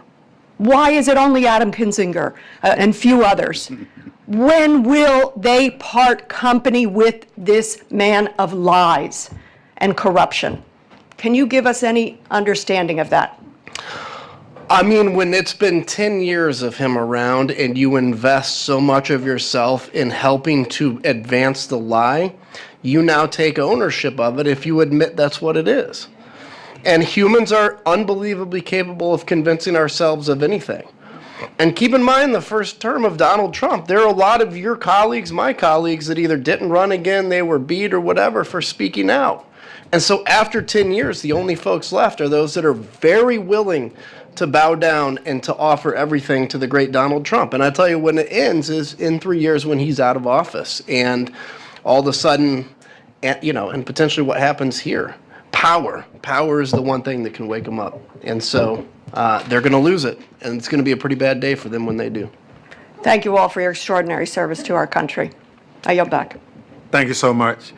why is it only Adam Kinzinger and few others? When will they part company with this man of lies and corruption? Can you give us any understanding of that? I mean, when it's been 10 years of him around and you invest so much of yourself in helping to advance the lie, you now take ownership of it if you admit that's what it is. And humans are unbelievably capable of convincing ourselves of anything. And keep in mind the first term of Donald Trump, there are a lot of your colleagues, my colleagues, that either didn't run again, they were beat or whatever for speaking out. And so after 10 years, the only folks left are those that are very willing to bow down and to offer everything to the great Donald Trump. And I tell you, when it ends is in 3 years when he's out of office. And all of a sudden, you know, and potentially what happens here, power is the one thing that can wake them up. And so they're going to lose it. And it's going to be a pretty bad day for them when they do. Thank you all for your extraordinary service to our country. I yield back. Thank you so much.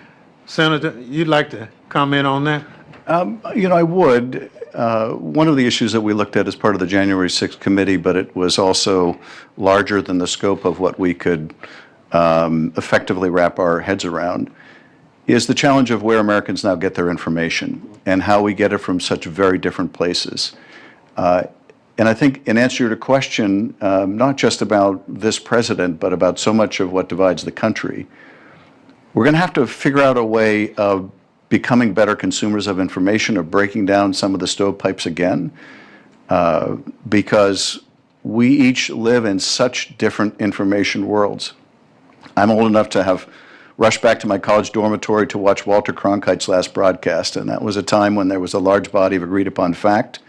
Senator, you'd like to comment on that? I would. One of the issues that we looked at as part of the January 6th committee, but it was also larger than the scope of what we could effectively wrap our heads around, is the challenge of where Americans now get their information and how we get it from such very different places. And I think in answer to your question, not just about this president, but about so much of what divides the country, we're going to have to figure out a way of becoming better consumers of information, of breaking down some of the stovepipes again, because we each live in such different information worlds. I'm old enough to have rushed back to my college dormitory to watch Walter Cronkite's last broadcast, and that was a time when there was a large body of agreed upon fact,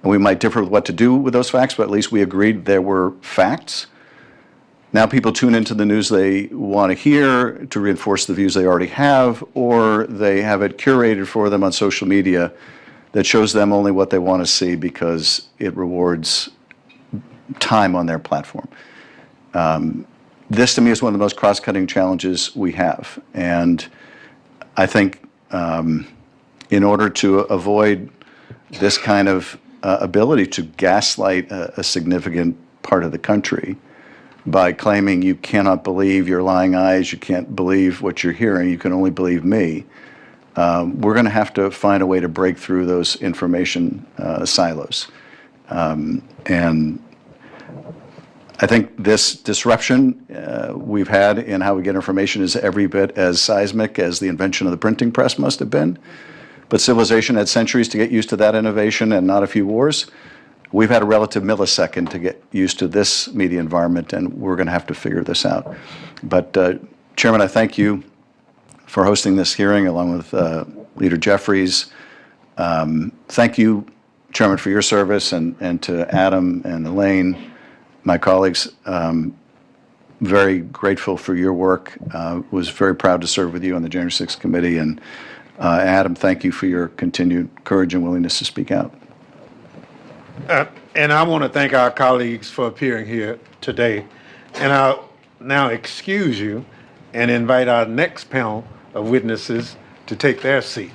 and we might differ with what to do with those facts, but at least we agreed there were facts. Now people tune into the news they want to hear to reinforce the views they already have, or they have it curated for them on social media that shows them only what they want to see because it rewards time on their platform. This, to me, is one of the most cross-cutting challenges we have. And I think in order to avoid this kind of ability to gaslight a significant part of the country by claiming you cannot believe your lying eyes, you can't believe what you're hearing, you can only believe me, we're going to have to find a way to break through those information silos. And I think this disruption we've had in how we get information is every bit as seismic as the invention of the printing press must have been. But civilization had centuries to get used to that innovation and not a few wars. We've had a relative millisecond to get used to this media environment, and we're going to have to figure this out. But Chairman, I thank you for hosting this hearing along with Leader Jeffries. Thank you, Chairman, for your service, and to Adam and Elaine, my colleagues. Very grateful for your work. Was very proud to serve with you on the January 6th committee. And Adam, thank you for your continued courage and willingness to speak out. And I want to thank our colleagues for appearing here today. And I'll now excuse you and invite our next panel of witnesses to take their seat.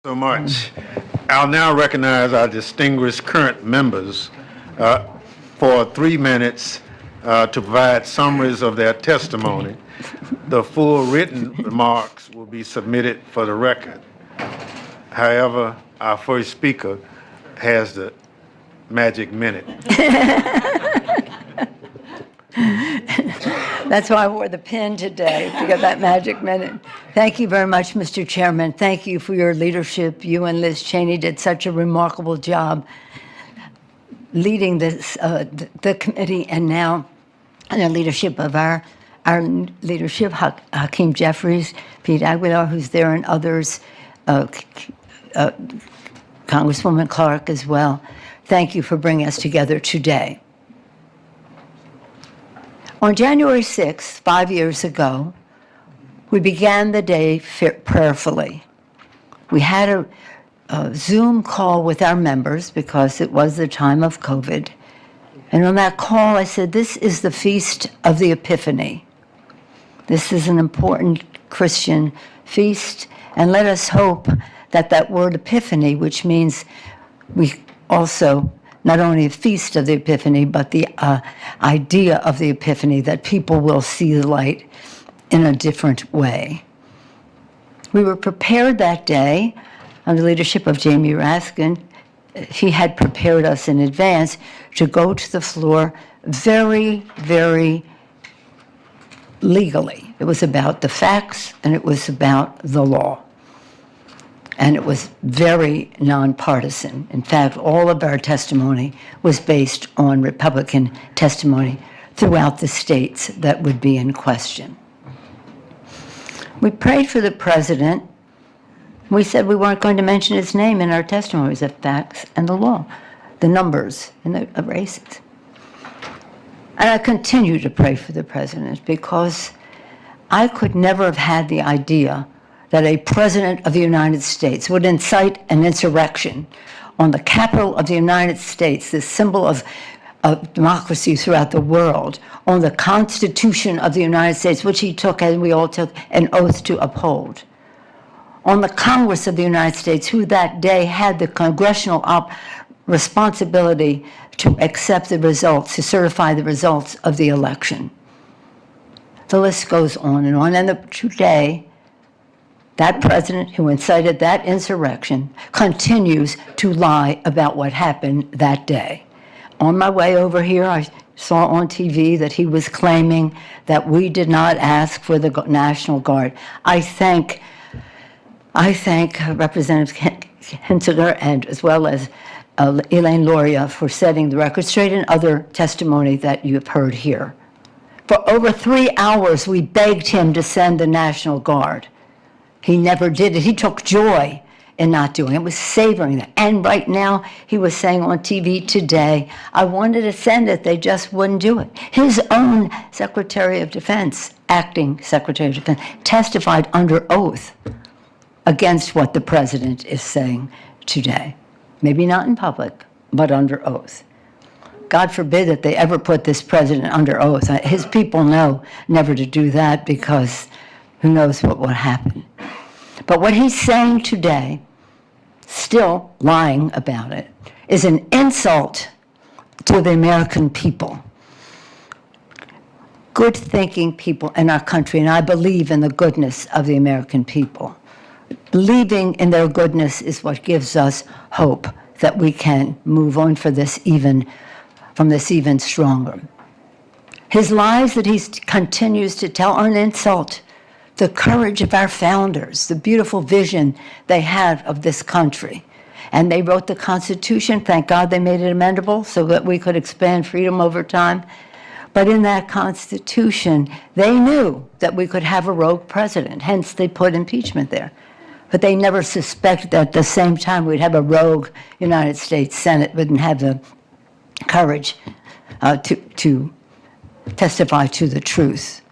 So much. I'll now recognize our distinguished current members for 3 minutes to provide summaries of their testimony. The full written remarks will be submitted for the record. However, our first speaker has the magic minute. That's why I wore the pin today, to get that magic minute. Thank you very much, Mr. Chairman. Thank you for your leadership. You and Liz Cheney did such a remarkable job leading this, the committee, and now in the leadership of our leadership, Hakeem Jeffries, Pete Aguilar, who's there, and others, Congresswoman Clark as well. Thank you for bringing us together today. On January 6th, 5 years ago, we began the day prayerfully. We had a Zoom call with our members because it was the time of COVID. And on that call, I said, this is the Feast of the Epiphany. This is an important Christian feast, and let us hope that that word epiphany, which means we also not only a feast of the Epiphany, but the idea of the Epiphany, that people will see the light in a different way. We were prepared that day under the leadership of Jamie Raskin. He had prepared us in advance to go to the floor very, very legally. It was about the facts and it was about the law. And it was very nonpartisan. In fact, all of our testimony was based on Republican testimony throughout the states that would be in question. We prayed for the president. We said we weren't going to mention his name in our testimonies, the facts and the law, the numbers and the races. And I continue to pray for the president because I could never have had the idea that a president of the United States would incite an insurrection on the Capitol of the United States, this symbol of democracy throughout the world, on the Constitution of the United States, which he took, and we all took, an oath to uphold, on the Congress of the United States, who that day had the congressional responsibility to accept the results, to certify the results of the election. The list goes on. And today, that president who incited that insurrection continues to lie about what happened that day. On my way over here, I saw on TV that he was claiming that we did not ask for the National Guard. I thank Representative Kinzinger and as well as Elaine Luria for setting the record straight and other testimony that you have heard here. For over 3 hours, we begged him to send the National Guard. He never did it. He took joy in not doing it. He was savoring that. And right now, he was saying on TV today, I wanted to send it, they just wouldn't do it. His own Secretary of Defense, acting Secretary of Defense, testified under oath against what the president is saying today. Maybe not in public, but under oath. God forbid that they ever put this president under oath. His people know never to do that because who knows what will happen. But what he's saying today, still lying about it, is an insult to the American people. Good thinking people in our country, and I believe in the goodness of the American people. Believing in their goodness is what gives us hope that we can move on from this even stronger. His lies that he continues to tell are an insult. The courage of our founders, the beautiful vision they had of this country. And they wrote the Constitution. Thank God they made it amendable so that we could expand freedom over time. But in that Constitution, they knew that we could have a rogue president. Hence, they put impeachment there. But they never suspected that at the same time we'd have a rogue United States Senate, wouldn't have the courage to testify to the truth.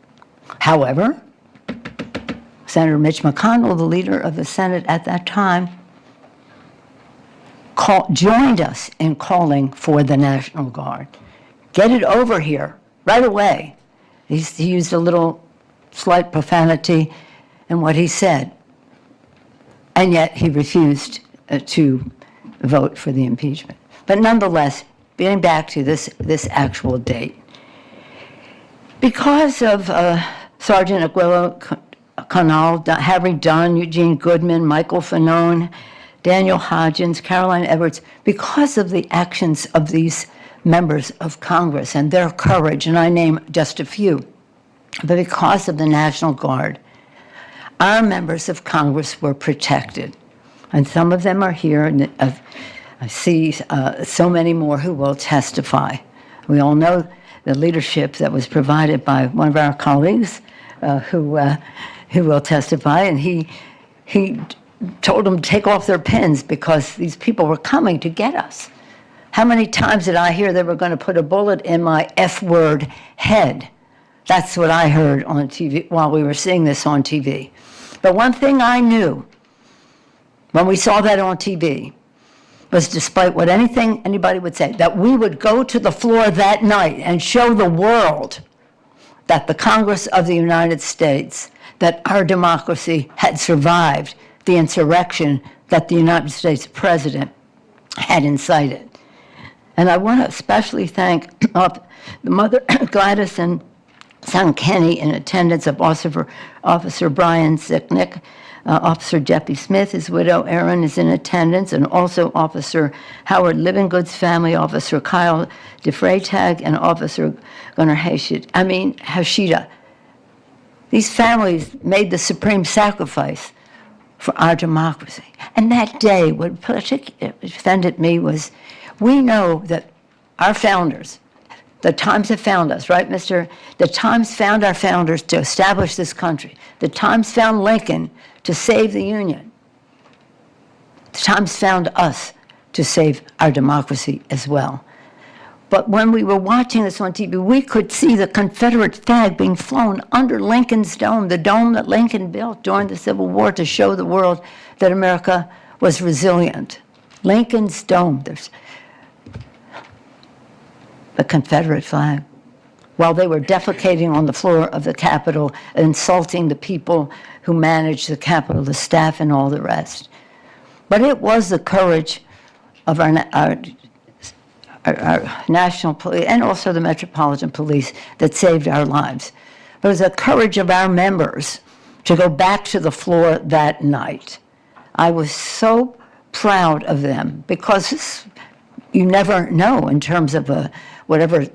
However, Senator Mitch McConnell, the leader of the Senate at that time, joined us in calling for the National Guard. Get it over here right away. He used a little slight profanity in what he said, and yet he refused to vote for the impeachment. But nonetheless, getting back to this actual date, because of Sergeant Aguilo Canal, Harry Dunn, Eugene Goodman, Michael Fanone, Daniel Hodgins, Caroline Edwards, because of the actions of these members of Congress and their courage, and I name just a few, but because of the National Guard, our members of Congress were protected. And some of them are here, and I see so many more who will testify. We all know the leadership that was provided by one of our colleagues who will testify, and he told them to take off their pins because these people were coming to get us. How many times did I hear they were going to put a bullet in my F-word head? That's what I heard on TV while we were seeing this on TV. But one thing I knew when we saw that on TV was, despite what anybody would say, that we would go to the floor that night and show the world that the Congress of the United States, that our democracy had survived the insurrection that the United States president had incited. And I want to especially thank the mother, Gladys, and son Kenny, in attendance of Officer Brian Sicknick. Officer Jeffy Smith, his widow Erin, is in attendance, and also Officer Howard Livingood's family, Officer Kyle DeFreytag, and Officer Gunnar Hashida. These families made the supreme sacrifice for our democracy. And that day, what particularly offended me was, we know that our founders, the Times have found us, right, Mr.? The Times found our founders to establish this country. The Times found Lincoln to save the Union. The Times found us to save our democracy as well. But when we were watching this on TV, we could see the Confederate flag being flown under Lincoln's dome, the dome that Lincoln built during the Civil War to show the world that America was resilient. Lincoln's dome, there's the Confederate flag, while they were defecating on the floor of the Capitol, insulting the people who managed the Capitol, the staff and all the rest. But it was the courage of our national police and also the Metropolitan Police that saved our lives. It was the courage of our members to go back to the floor that night. I was so proud of them, because you never know in terms of whatever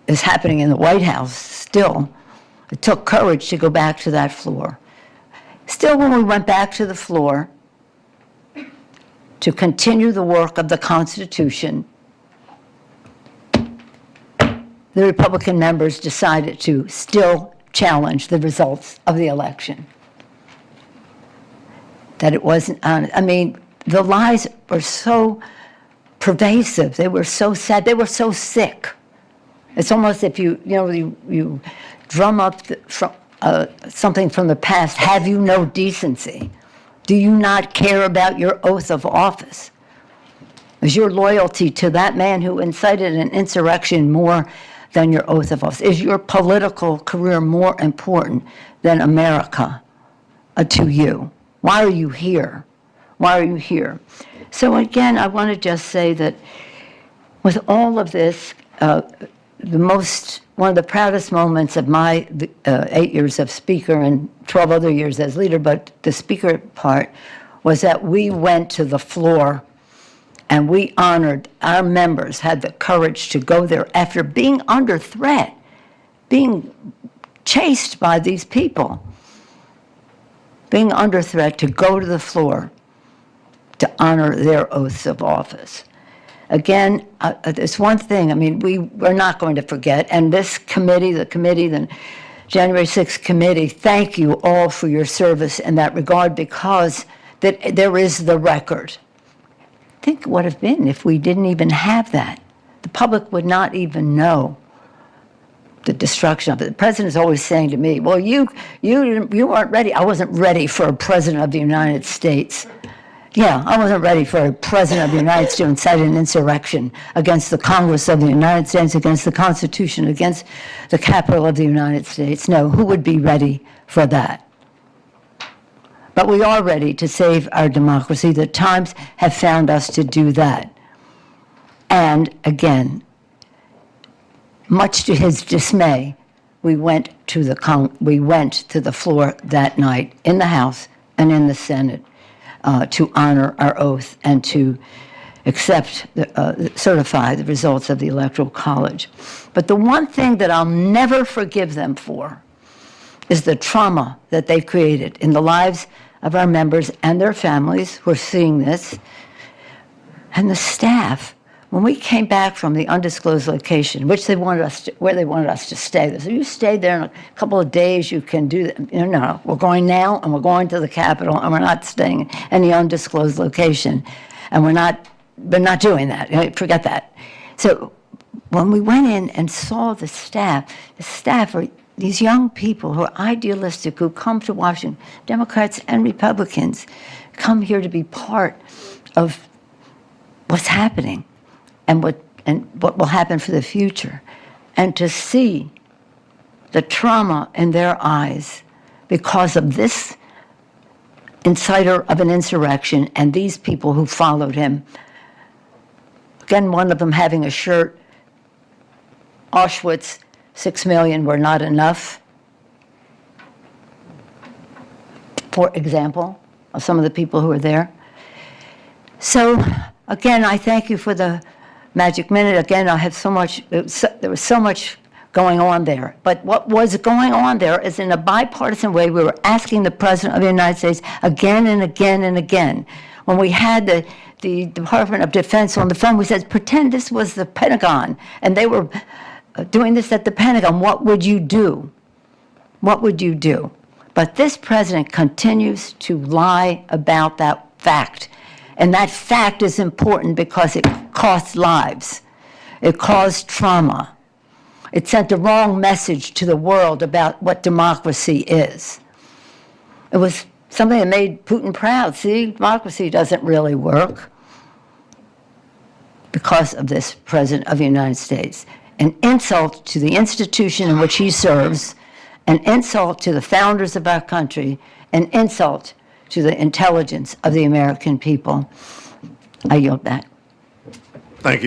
is happening in the White House still. It took courage to go back to that floor. Still, when we went back to the floor to continue the work of the Constitution, the Republican members decided to still challenge the results of the election. That it wasn't honest. I mean, the lies were so pervasive. They were so sad. They were so sick. It's almost if you drum up something from the past. Have you no decency? Do you not care about your oath of office? Is your loyalty to that man who incited an insurrection more than your oath of office? Is your political career more important than America to you? Why are you here? Why are you here? So again, I want to just say that with all of this, one of the proudest moments of my 8 years of Speaker and 12 other years as leader, but the Speaker part, was that we went to the floor and we honored our members, had the courage to go there after being under threat, being chased by these people, being under threat, to go to the floor to honor their oaths of office. Again, there's one thing, I mean, we're not going to forget, and this committee, the January 6th committee, thank you all for your service in that regard, because there is the record. Think what would have been if we didn't even have that. The public would not even know the destruction of it. The president is always saying to me, well, you weren't ready. I wasn't ready for a president of the United States. Yeah, I wasn't ready for a president of the United States to incite an insurrection against the Congress of the United States, against the Constitution, against the Capitol of the United States. No, who would be ready for that? But we are ready to save our democracy. The Times have found us to do that. And again, much to his dismay, we went to the floor that night in the House and in the Senate to honor our oath and to certify the results of the Electoral College. But the one thing that I'll never forgive them for is the trauma that they created in the lives of our members and their families who are seeing this, and the staff when we came back from the undisclosed location, which they wanted us to, where they wanted us to stay, they said, you stayed there in a couple of days, you can do that. No, we're going now, and we're going to the Capitol, and we're not staying in any undisclosed location. And we're not doing that. Forget that. So when we went in and saw the staff are these young people who are idealistic, who come to Washington, Democrats and Republicans, come here to be part of what's happening and what will happen for the future. And to see the trauma in their eyes because of this inciter of an insurrection and these people who followed him. Again, one of them having a shirt, Auschwitz, 6 million were not enough, for example, of some of the people who were there. So, again, I thank you for the magic minute. Again, I have so much, there was so much going on there. But what was going on there is in a bipartisan way, we were asking the President of the United States again and again and again. When we had the Department of Defense on the phone, we said, pretend this was the Pentagon, and they were doing this at the Pentagon. What would you do? What would you do? But this president continues to lie about that fact. And that fact is important because it costs lives. It caused trauma. It sent the wrong message to the world about what democracy is. It was something that made Putin proud. See, democracy doesn't really work because of this President of the United States. An insult to the institution in which he serves, an insult to the founders of our country, an insult to the intelligence of the American people. I yield back. Thank you.